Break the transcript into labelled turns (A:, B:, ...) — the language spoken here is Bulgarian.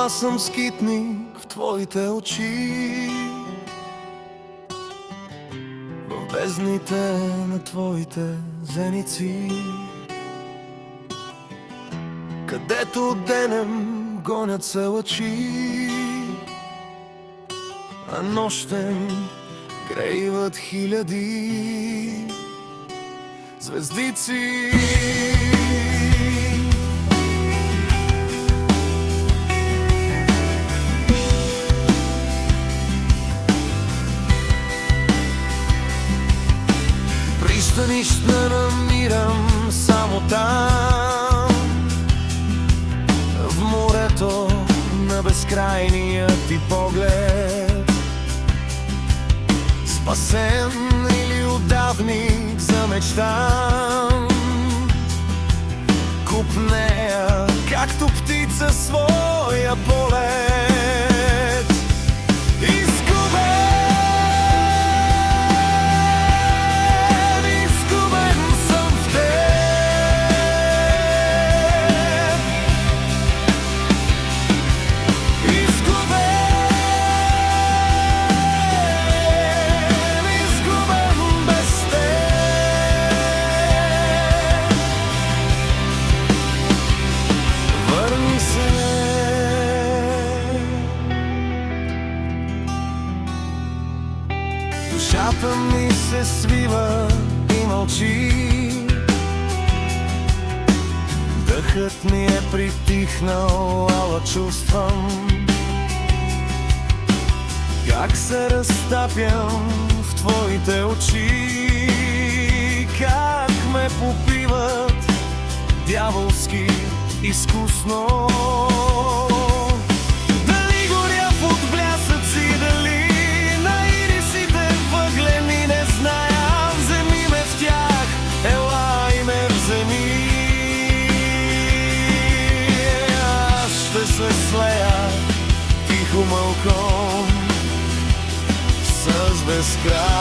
A: аз съм скитник в твоите очи, в бездните на твоите зеници, където денем гонят се лъчи, а нощем грейват хиляди звездици. Пристанища намирам само там, в морето на безкрайния ти поглед, спасен или удавник замечтан. Купнея, както птица своя полет, изгубен съм в теб, изгубен без теб. Върни се. Душата ми се свива и мълчи, дъхът ми е притихнал, ала чувствам как се разтапям в твоите очи, как ме попиват дяволски изкусно. Дали горя под блясъци, дали на ирисите въглени, не зная. Вземи ме в тях, ела и ме вземи. Аз ще се слея тихо мълком с безкрайния